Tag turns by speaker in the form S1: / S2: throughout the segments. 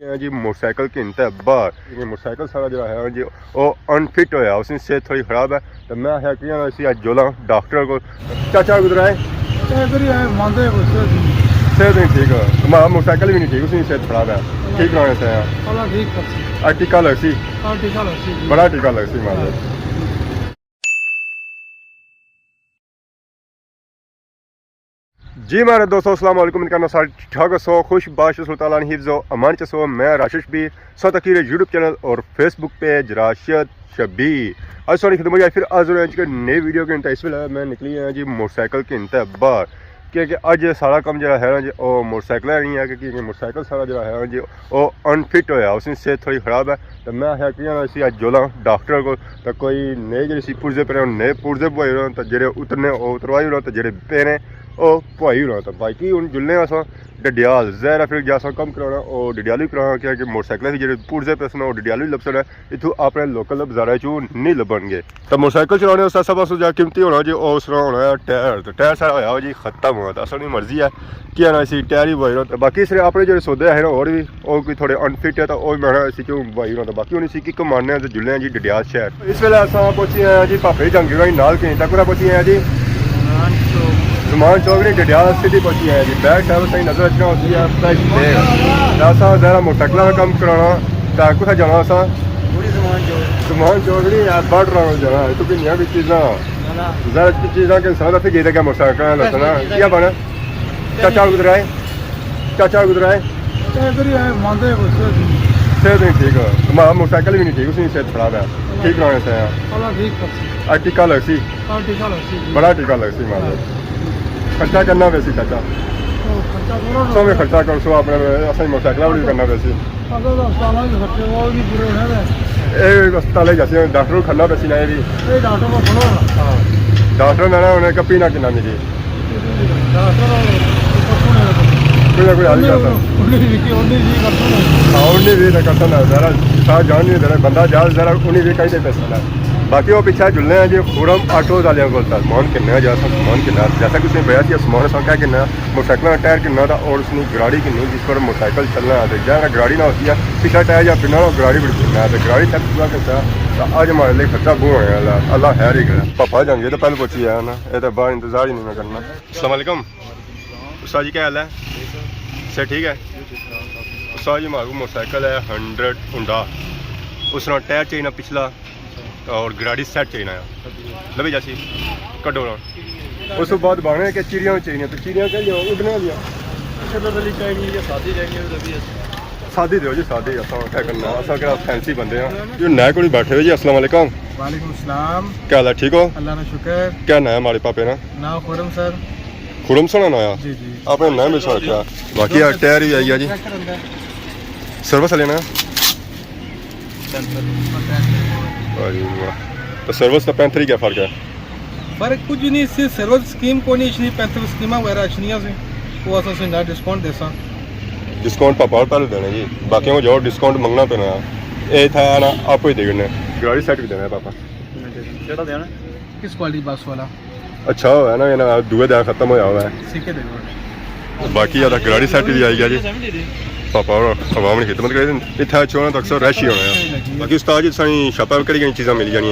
S1: जी motorcycle घिनता है बाहर motorcycle सारा जो है जी वो अनफिट होया उसकी सेहत थोड़ी खराब है तो मैं आया कि इसी अज जोला डॉक्टर को चाचा कुछ आए सेहत नहीं ठीक है हमारा मोटरसाइकिल भी नहीं ठीक उसकी सेहत खराब है ठीक कराने से आज टीका लग सी बड़ा टीका लग सी मारे जी मेरे दोस्तों अस्सलाम वालेकुम इनका नाम सारे ठीक ठाक सो खुश बाश सुल्तान हिफ्ज़ो अमान चसो मैं राशिद शबीर सो तकीर यूट्यूब चैनल और फेसबुक पेज राशिद शबीर आज सॉरी खत्म हो गया फिर आज के नई वीडियो के इंता इस वेले मैं निकली है जी मोटरसाइकिल के इंता बाहर क्योंकि अज सारा काम जो है जी वो मोटरसाइकिल नहीं है क्योंकि मोटरसाइकिल सारा जो है जी वो अनफिट होया उसकी सेहत थोड़ी खराब है तो मैं आया कि इसी अज जोला डॉक्टर को तो कोई नए जी पुर्जे पे नए पुर्जे पवाई तो जेडे उतरने उतरवाई तो जेडे पेने ਉਹ ਭਾਈ ਹੋਣਾ ਤਾਂ ਬਾਕੀ ਹੁਣ ਜੁਲਨੇ ਅਸਾਂ ਡਡਿਆਲ ਜ਼ਹਿਰਾ ਫਿਰ ਜਾਸਾਂ ਕੰਮ ਕਰਾਉਣਾ ਉਹ ਡਡਿਆਲ ਵੀ ਕਰਾਉਣਾ ਕਿ ਮੋਟਰਸਾਈਕਲ ਸੀ ਜਿਹੜੇ ਪੁਰਜ਼ੇ ਪੈਸਨ ਉਹ ਡਡਿਆਲ ਵੀ ਲੱਭਣਾ ਇਥੋਂ ਆਪਣੇ ਲੋਕਲ ਬਾਜ਼ਾਰਾਂ ਚੋਂ ਨਹੀਂ ਲੱਭਣਗੇ ਤਾਂ ਮੋਟਰਸਾਈਕਲ ਚਲਾਉਣੇ ਉਸ ਸਭ ਤੋਂ ਜ਼ਿਆਦਾ ਕੀਮਤੀ ਹੋਣਾ ਜੀ ਉਸ ਤਰ੍ਹਾਂ ਹੋਣਾ ਟਾਇਰ ਤੇ ਟਾਇਰ ਸਾਰਾ ਹੋਇਆ ਜੀ ਖਤਮ ਹੋਇਆ ਤਾਂ ਅਸਲੀ ਮਰਜ਼ੀ ਹੈ ਕਿ ਨਾ ਅਸੀਂ ਟਾਇਰ ਹੀ ਭਾਈ ਤਾਂ ਬਾਕੀ ਸਾਰੇ ਆਪਣੇ ਜਿਹੜੇ ਸੌਦੇ ਹੈ ਨਾ ਹੋਰ ਵੀ ਉਹ ਕੋਈ ਥੋੜੇ ਅਨਫਿਟ ਹੈ ਤਾਂ ਉਹ ਮੈਂ ਅਸੀਂ ਕਿਉਂ ਭਾਈ ਤਾਂ ਬਾਕੀ ਹੁਣ ਅਸੀਂ ਕੀ ਕਮਾਉਂਦੇ ਤੇ ਜੁਲਨੇ ਜੀ ਡਡਿਆਲ ਸ਼ਹਿਰ ਇਸ ਵੇਲੇ ਅਸਾਂ ਪਹੁੰਚੇ ਆ ਜੀ ਭਾਪੇ ਜੰਗੀਰਾਂ ਨਾਲ ਕਿ ਤੱਕ ਪਹੁੰਚੇ ਆ ਜੀ समान चौकड़ी डडियाल सिटी पहुंची है जी बैक टाइम सही नजर रखना होती है फ्रेश देगा जरा मोटरसाइकिल का काम कराना तो कुछ जाना असा समान चौकड़ी बढ़ रहा जाना तो किनिया भी चीज़ा जरा चीज़ा के इंसान फिर गए क्या मोटरसाइकिल लसना क्या बना चाचा गुजराए सेहत नहीं ठीक है हमारा मोटरसाइकिल भी नहीं ठीक उसकी सेहत खराब है ठीक कराने से आज टीका लग सी बड़ा टीका लग सी मारे खर्चा करना वैसे चाचा सौ में खर्चा कर सो अपने असली मोटरसाइकिल भी करना वैसे अस्पताल जैसे डॉक्टर को खड़ना वैसे ना भी डॉक्टर ने ना उन्हें कपी ना किना मेरी कोई ना कोई हाल करता हाँ उन्हें भी करता ना जरा साथ जान नहीं जरा बंदा जा जरा उन्हें भी कहीं दे पैसा ना बाकी वो पीछे जुलने हैं जी खुरम ऑटोज वाले को समान किन्ना जैसा समान किन्ना जैसा कि उसने बया कि समान संख्या किन्ना मोटरसाइकिल का टायर किन्ना था और उसने गाड़ी किन्नी जिस पर मोटरसाइकिल चलना है जहाँ गाड़ी ना होती है पिछला टायर या पिना गाड़ी बड़ी किन्ना है तो गाड़ी तक पूरा कितना तो आज हमारे लिए खर्चा बहुत होने अल्लाह खैर ही करे पापा जाएंगे तो पहले पहुंची है ना ये तो बाहर इंतजार ही नहीं मैं करना अस्सलाम वालेकुम उस्ताद जी क्या हाल है सर ठीक है उस्ताद जी हमारे मोटरसाइकिल है 100 हुंडा उस टायर चाहिए ना पिछला और गाड़ी सेट चाहिए आया लभी जैसी कटो उस बाद बाने के चिड़िया चाहिए तो चिड़िया चाहिए उड़ने दिया सादी दो जी सादी क्या करना असा क्या फैंसी बंदे हैं जो नए को बैठे हुए जी अस्सलाम वालेकुम
S2: वालेकुम सलाम
S1: क्या हाल है ठीक हो
S2: अल्लाह का शुक्र
S1: क्या नाम है हमारे पापे ना
S2: नाम खुरम सर
S1: खुरम सोना ना आया
S2: जी जी
S1: आपने नाम में सुना रखा बाकी यार टायर भी आई है जी सर्विस लेना तो सर्विस का 35 क्या फर्क है
S2: फर्क कुछ नहीं इससे सर्विस स्कीम को नहीं इतनी 35 स्कीमा वगैरह अच्छी से वो असा से ना डिस्काउंट देसा
S1: डिस्काउंट पापा पहले देना जी बाकी को जो डिस्काउंट मंगना पैना ये था ना आप ही देना गाड़ी सेट भी देना है पापा
S2: केड़ा देना किस क्वालिटी बस वाला
S1: अच्छा है ना ये ना दुए दिन खत्म हो हुआ है
S2: सीखे देगा
S1: बाकी यार गाड़ी सेट भी आई गया जी पापा और आवाम ने खिदमत करी इतना चोना तो अक्सर रश ही होना है बाकी उस्ताद जी सारी शॉप पर कड़ी चीज़ा मिल जानी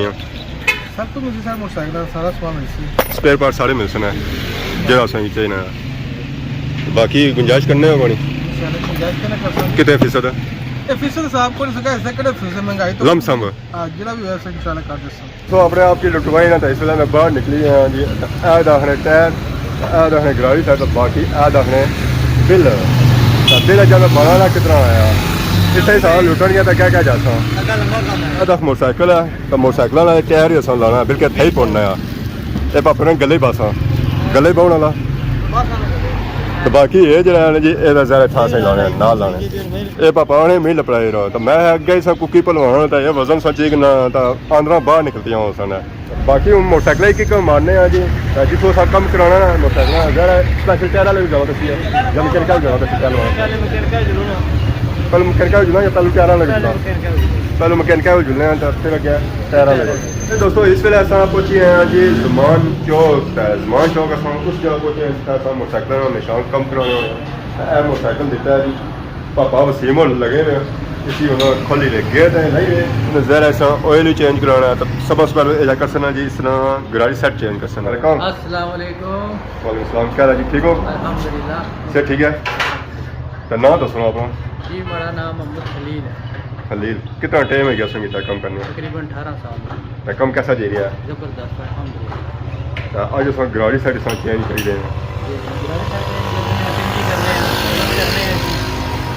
S2: सब तो मुझे सर मोटरसाइकिल सारा सामान मिल
S1: स्पेयर पार्ट सारे मिल सकना जरा सही चाहिए बाकी गुंजाइश करने होगा नहीं कितने फीसद है
S2: फीसद साहब को सका ऐसा कड़े फीसद महंगाई तो
S1: लमसम
S2: जिला भी वैसे इंशाल्लाह कर देसा
S1: तो अपने आप की लुटवाई ना तो इसलिए मैं बाहर निकली हैं जी ए दाखने टायर ए दाखने गाड़ी था तो बाकी ए दाखने बिल बिल जब 12 लाख कितना आया इतना ही सारा लुटन गया तो क्या क्या जाता दस मोटरसाइकिल है तो मोटरसाइकिल वाला टायर ही असा लाना बिल्कुल थे ही पौना ये पापा ने गले ही पासा गले ही पाने वाला तो बाकी ये जो है जी ये ज़्यादा था सही लाने ना लाने ये पापा ने मी लपड़ाई रहो तो मैं अगे सब कुकी भलवाना तो ये वजन सची ना तो आंदरा बाहर निकलती हो सन बाकी हम मोटरसाइकिल की मारने हैं जी जितों सा कम कराना मोटरसाइकिल जरा स्पेशल टायर वाले जाओ तो जब मैकेनिकल जाओ तो पहले मैकेनिकल जुलना या पहले टायर वाले पहले मैकेनिकल जुलने तो फिर क्या टायर वाले दोस्तों इस वेले असां पहुंची हैं जी जमान चौक जमान चौक असां उस जगह पहुंचे हैं मोटरसाइकिल निशान कम कराने मोटरसाइकिल दिता है जी पापा वसीम होने लगे हुए इसी उन्होंने खोली ले गए थे नहीं ज़रा ऐसा ऑयल ही चेंज कराना है तो सबसे पहले एजा कर सना जी इसना गरारी सेट चेंज कर सना
S3: अस्सलाम वालेकुम।
S1: वालेकुम सलाम क्या हाल है जी ठीक हो
S3: अल्हम्दुलिल्लाह
S1: से ठीक है तो ना तो सुनो आप
S3: जी, मेरा नाम मोहम्मद खलील है।
S1: खलील कितना टाइम है गया संगीता कम करने में
S3: तकरीबन 18 साल
S1: तो कम कैसा जी रहा है
S3: ज़बरदस्त अल्हम्दुलिल्लाह।
S1: तो आज उस गरारी सेट इस चेंज करी रहे हैं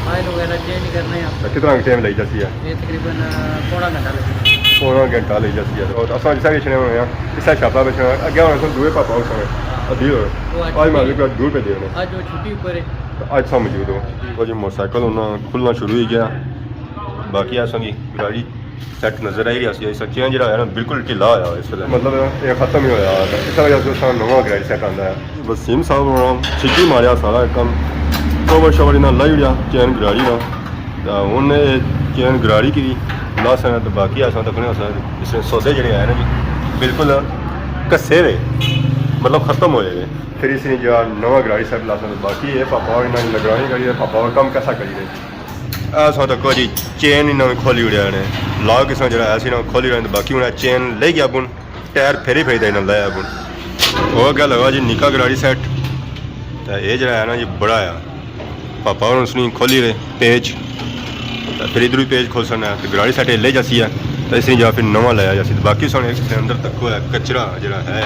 S3: ऑयल वगैरह चेंज करने हैं।
S1: तो कितना टाइम लग जाती है
S3: ये तकरीबन पौना घंटा लगेगा।
S1: पौना घंटा लग जाती है और असा जिसा बेचने होने हैं इसा छापा बेचने अगे होने तो दूए पापा उस समय अभी हो आज मालिक का दूर पे दे रहे
S3: आज वो छुट्टी ऊपर है
S1: तो आज सब मौजूद हो वो जी मोटरसाइकिल उन्होंने खुलना शुरू ही गया बाकी ऐसा की गाड़ी सैट नज़र आई रही है चेंज जो है ना बिल्कुल ढिला होया इस वे मतलब ये खत्म ही होया इस वजह से सानू नवा गाड़ी सैट आता है वसीम साहब होना छिक्की मारिया सारा कम कवर शवर इन्हें लाई उड़िया चैन गराड़ी ना तो उन्हें चैन गराड़ी की ला सकना तो बाकी ऐसा तक नहीं हो सकता इसमें सौदे जड़े आए ना जी बिल्कुल घसे हुए मतलब खत्म हो गए फिर इसने जो नवा गराड़ी सैट ला सकते बाकी ये पापा और इन्हें लगरानी करी पापा और कम कैसा करी रहे ऐसा तक जी चेन इन्हें खोली उड़िया ने ला किसा जो ऐसी ना खोली रहे बाकी उन्हें चेन ले गया बुन टायर फेरी फेरी इन्हें लाया बुन वो क्या लगा जी निका गराड़ी सैट तो ये जो है ना जी बड़ा आ पापा और उसने खोली रहे पेज तो फिर इधर भी पेज खोल सकना है तो गराड़ी सैट ले जाती है तो इसने जा फिर नवा लाया जाती बाकी सोने अंदर तक है कचरा जो है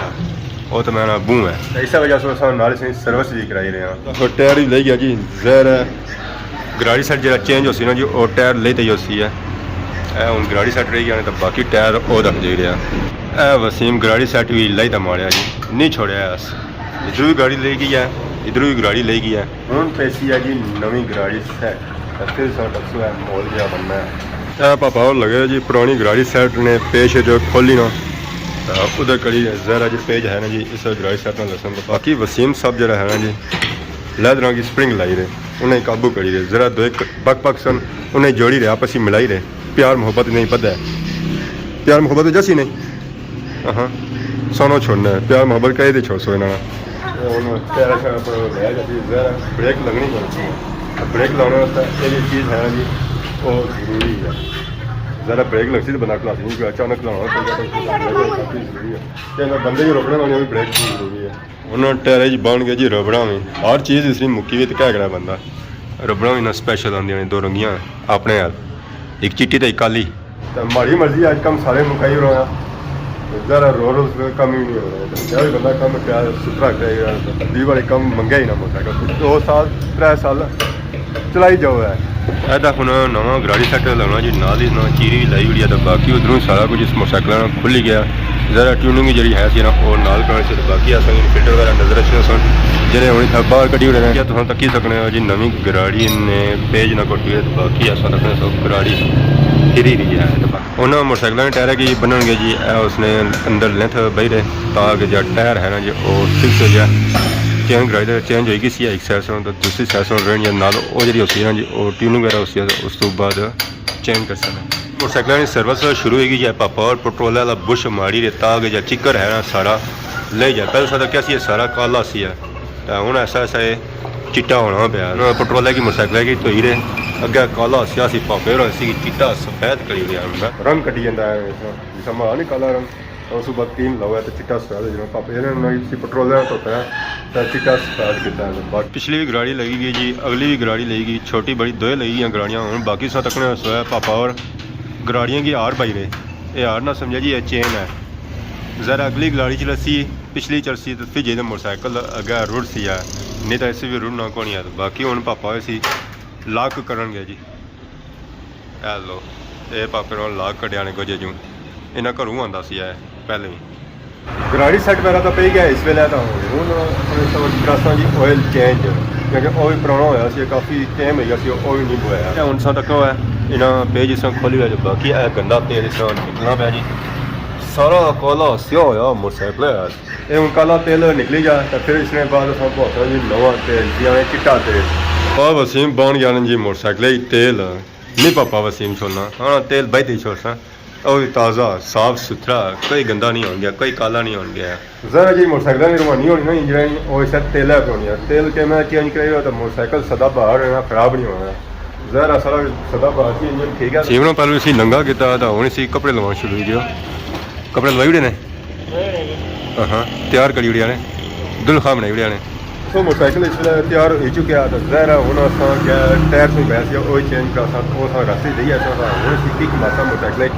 S1: वो तो मेरा बूह है तो इस वजह से नाल से सर्विस भी कराई रहे हैं तो टायर ही ले गया जी जहर है गराड़ी सैट जो चेंज हो सी ना जी वो टायर लेते ही होती है हूँ गराड़ी सैट रही गया तो बाकी टायर वो रख जाई रहा वसीम गराड़ी सैट भी लाई तो मारिया जी नहीं छोड़िया अस इधर भी गाड़ी ले गई है इधर भी गाड़ी ले गई है हूँ पैसी है जी नवी गराड़ी सैट फिर टक्सो है मॉल जहा बनना है पापा और लगे जी पुरानी गराड़ी सैट ने पेश जो खोली ना तो उधर कड़ी जहरा जी पेज है ना जी इस गराड़ी सैट में लसन तो बाकी वसीम साहब जरा है ना जी लैदर की स्प्रिंग लाई रहे उन्हें काबू करी रहे जरा दो एक बक पक सन उन्हें जोड़ी रहे आपस ही मिलाई रहे प्यार मोहब्बत नहीं पता है प्यार मोहब्बत जैसी नहीं हाँ सोनो छोड़ना है प्यार मोहब्बत कहे थे छोड़ सो इन्होंने ब्रेक लगनी पड़ती है ब्रेक लाने वास्ते ये चीज़ है जी वो जरूरी है ज़रा ब्रेक लगती तो बंदा क्लास नहीं अचानक लाना काफ़ी जरूरी है बंदे की रोकने वाले भी ब्रेक जरूरी है उन्होंने टायर बन गए जी रबड़ा में हर चीज़ इसकी मुक्की भी तो क्या करा बंदा रबड़ा भी ना स्पैशल आंदियां दो रंगियां अपने हाल एक चिट्टी तो एक काली तो हमारी मर्जी अज कम सारे मुकाई हो रहा ज़रा रोज कम ही नहीं हो रहा है क्या भी बंदा कम प्यार सुथरा करेगा अभी वाले कम मंगे ही ना मोटरसाइकिल 2 साल 3 साल चलाई जाओ है ऐसा हूँ नवा गराड़ी सैट लाना जी नाल ही ना चीरी लाई उड़ी है तो बाकी उधरों सारा कुछ इस मोटरसाइकिल खुली गया ज़रा ट्यूनिंग जी है सी ना और नाल करने से बाकी अस फिल्टर वगैरह नजर रखने सन जेह्ड़े हूँ बाहर कड्ढी ओड़े ने तुम तक्की सकने हो जी नवी गराड़ी ने पेज ना कट्टी तो बाकी अस रखने सो गराड़ी फिरी रही है उन्होंने मोटरसाइकिलों के टायर की बनने जी उसने अंदर लेंथ बही रहे ताकि जो टायर है ना जी वो फिक्स हो जाए चेंज गराड़ी चेंज होगी सी एक साइड से तो दूसरी साइड से रहनी नाल वो जी होती है ना जी वो ट्यूनिंग वगैरह होती उस तो बाद चेंज कर सकते मोटरसाइकिलों की सर्विस शुरू होगी जाए पापा और पेट्रोल वाला बुश मारी रहे ताकि जो चिक्कर है ना सारा ले जाए पहले सारा क्या सी सारा काला सी है तो हूँ ऐसा ऐसा चिट्टा होना पाया पेट्रोल की मोटरसाइकिल की धोई रहे अगे काला सियासी पापे और इसी चिट्टा सफेद करी रहा रंग कटी जाता है जिसका मारा नहीं काला रंग उस बाद 3 लवा तो चिट्टा सफेद जो पापे ने पेट्रोल धोता है तो चिट्टा सफेद किया पिछली भी गराड़ी लगी गई जी अगली भी गराड़ी लगी गई छोटी बड़ी दो लगी गई गराड़ियाँ हूँ बाकी सब तकने सोया पापा और गराड़ियाँ की हार पाई रहे ये हार ना समझा जी ये चेन है ज़रा अगली गराड़ी चलसी पिछली चलसी तो फिर जो मोटरसाइकिल अगर रुड़ सी है नहीं तो इसे भी रुड़ना कौन है तो बाकी हूँ पापा सी लाक करन गया जी ए लो ये पापे ने लाक कटिया ने कुछ जूँ इन्हें घरों आता सी है पहले ही गराड़ी सैट मेरा तो पे गया इस वेले तो हूँ ड्रसा जी ऑयल चेंज क्योंकि वो भी पुराना होया सी काफ़ी टाइम हो गया वो भी नहीं बोया हूँ सा तक है इन्हें पेज इस खोली हुआ जो बाकी है गंदा तेल इस निकलना पाया जी सारा काला स्या होया मोटरसाइकिल ये हूँ काला तेल निकली जाए तो फिर इसने बाद बहुत जी नवा तेल जिया चिट्टा तेल पापा वसीम बन गया जी मोटरसाइकिल तेल नहीं पापा वसीम छोड़ना हाँ तेल बहते ही छोड़ना और ताज़ा साफ सुथरा कोई गंदा नहीं हो गया कोई काला नहीं हो गया ज़रा जी मोटरसाइकिल की रवानी होनी ना इंजन वो शायद तेल है होनी है तेल के मैं चेंज कराई तो मोटरसाइकिल सदा बाहर रहना खराब नहीं होना ਜ਼ਰਾ ਸਾਰਾ ਸਦਾ ਬਾਕੀ ਇੰਜਨ ਠੀਕ ਹੈ ਸੀਵਨੋਂ ਪਹਿਲਾਂ ਅਸੀਂ ਨੰਗਾ ਕੀਤਾ ਤਾਂ ਹੁਣ ਅਸੀਂ ਕੱਪੜੇ ਲਵਾਉਣ ਸ਼ੁਰੂ ਹੋ ਗਿਆ ਕੱਪੜੇ ਲਵਾਈ ਉੜੇ ਨੇ ਹਾਂ ਤਿਆਰ ਕਰੀ ਉੜਿਆ ਨੇ ਦੁਲਖਾ ਬਣਾਈ ਉੜਿਆ ਨੇ ਸੋ ਮੋਟਰਸਾਈਕਲ ਇਸ ਵੇਲੇ ਤਿਆਰ ਹੋ ਚੁੱਕਿਆ ਤਾਂ ਜ਼ਰਾ ਹੁਣ ਅਸਾਂ ਗਿਆ ਟਾਇਰ ਤੋਂ ਬੈਠ ਗਿਆ ਉਹ ਚੇਂਜ ਕਰ ਸਾਂ ਉਹ ਸਾਂ ਰਸਤੇ ਦਈਏ ਅਸਾਂ ਹੁਣ ਅਸੀਂ ਕੀ ਕਮਾਸਾ ਮੋਟਰਸਾਈਕਲ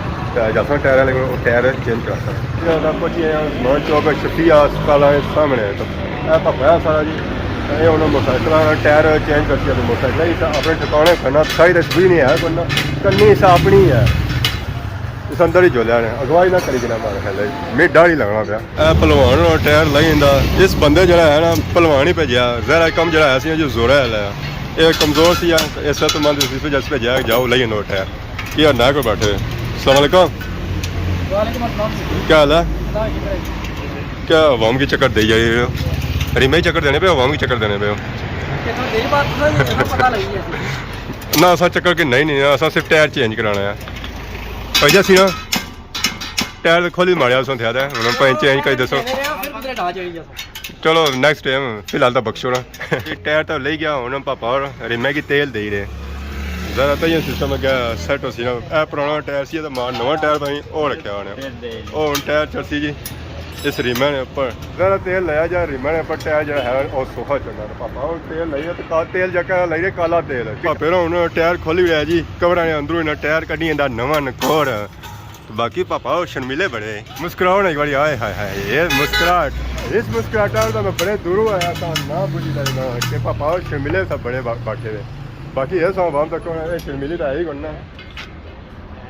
S1: ਜਸਾਂ ਟਾਇਰ ਵਾਲੇ ਉਹ ਟਾਇਰ ਚੇਂਜ ਕਰ ਸਾਂ ਇਹਨਾਂ ਦਾ ਪਹੁੰਚਿਆ ਮਾਂ ਚੌਕ ਸ਼ਫੀਆ ਹਸਪਤਾਲ ਸਾਹਮਣੇ ਤਾਂ ਇਹ ਪਾਪਾ ਸਾਰਾ ਜੀ ਇਹ ਉਹਨਾਂ ਮੋਟਰਸਾਈਕਲਾਂ ਦਾ ਟਾਇਰ ਚੇਂਜ ਕਰਕੇ ਤੇ ਮੋਟਰਸਾਈਕਲ ਹੀ ਆਪਣੇ ਠਿਕਾਣੇ ਖੜਨਾ ਸਾਈ ਰਸ ਵੀ ਨਹੀਂ ਹੈ ਕੋਈ ਕੰਨੀ ਸਾ ਆਪਣੀ ਹੈ ਇਸ ਅੰਦਰ ਹੀ ਜੋਲਿਆ ਨੇ ਅਗਵਾਈ ਨਾ ਕਰੀ ਜਨਾ ਮਾਰ ਖਲੇ ਮੇਡਾ ਨਹੀਂ ਲੱਗਣਾ ਪਿਆ ਇਹ ਭਲਵਾਨ ਨੂੰ ਟਾਇਰ ਲਈ ਜਾਂਦਾ ਇਸ ਬੰਦੇ ਜਿਹੜਾ ਹੈ ਨਾ ਭਲਵਾਨ ਹੀ ਭੇਜਿਆ ਜ਼ਰਾ ਕੰਮ ਜਿਹੜਾ ਹੈ ਸੀ ਜੋ ਜ਼ੋਰਾ ਹੈ ਇਹ ਕਮਜ਼ੋਰ ਸੀ ਇਸ ਤੋਂ ਮੰਨ ਸੀ ਜਸ ਭੇਜਿਆ ਜਾਓ ਲਈ ਨੋ ਟਾਇਰ ਕੀ ਨਾ ਕੋਈ ਬੈਠੇ अस्सलाम वालेकुम क्या हाल है क्या अवाम की चक्कर दे जाए अरे मैं चक्कर देने पे अवाम की चक्कर देने पे ना असा चक्कर कि नहीं असा सिर्फ टायर चेंज कराना है पैसा सी ना टायर खोली मारिया उसने थे हूँ चेंज कर दसो चलो नैक्सट टाइम फिलहाल तो बख्शो ना टायर तो ले गया हूँ पापा और रिमे की तेल दे रहे ज़्यादा तो ये सिस्टम अगर सैट हो सी ना ए पुराना टायर सी तो मां नवा टायर भाई वो रखा उन्हें और टायर चलसी जी इस रीमे ने उपर ज़्यादा तेल लाया जा रीमे ने उपर टायर जो है और सोखा चलना पापा और तेल लाइए तो तेल जगह लाई काला तेल पापे उन्होंने टायर खोली हुआ जी कवर ने अंदरों इन्हें टायर कड्डी इंदा नवा नकोर तो बाकी पापा वो शर्मिले बड़े मुस्कुराओ ना एक बार आए हाय हाय ये मुस्कुराहट इस मुस्कुराहट तो मैं बड़े दूरों आया था ना बुझी लगना कि पापा शर्मिले सब बड़े बैठे हुए बाकी ये सब आवाम तक शर्मिली तो है ही करना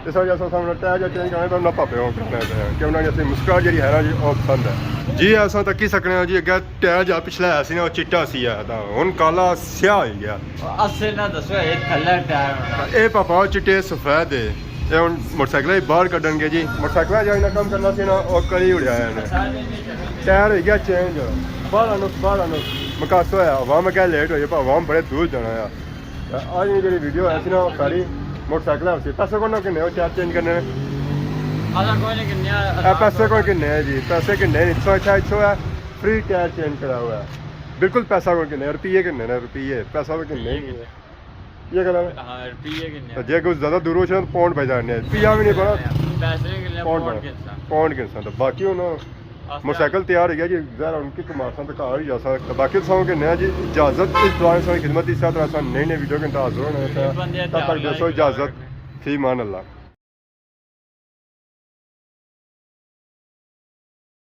S1: इस वजह से सामने टायर चेंज करना तो ना पापे करना कि उन्होंने जैसे मुस्कुराहट जी है ना जी वो पसंद है जी असा तक ही सकने जी अगर टायर जो पिछला है सी ना वो चिट्टा सी है तो हुन काला स्याह हो गया
S3: अस्से ना दसो ये थल्ला टायर
S1: ए पापा चिट्टे सफेद है ये हुन मोटरसाइकिल बाहर कड्डणगे जी मोटरसाइकिल जो इन्हें काम करना सी ना वो करी उड़िया है टायर हो गया चेंज बाहर आनो मकासो है अवाम क्या लेट हो अवाम बड़े दूर जाना है आज जी वीडियो है ना सारी मोटरसाइकिल पैसे को किन्ने टायर चेंज करने पैसे को किन्ने है जी पैसे किन्ने 100 है फ्री टायर चेंज करा हुआ है बिल्कुल पैसा को किन्ने रुपये किन्ने ने रुपये पैसा को किन्ने ये गल है जे कुछ ज़्यादा दूर हो पौंड पे जाने रुपया भी नहीं बना पौंड किन तो बाकी हूँ मोटरसाइकिल तैयार हो गया जी जरा उनकी कमासा तो घर ही जा सकता बाकी सौ कहने जी इजाज़त इस दौरान सारी खिदमत इस तरह नई नई वीडियो के हाजिर होने तब तक दसो इजाज़त फी मान अल्लाह।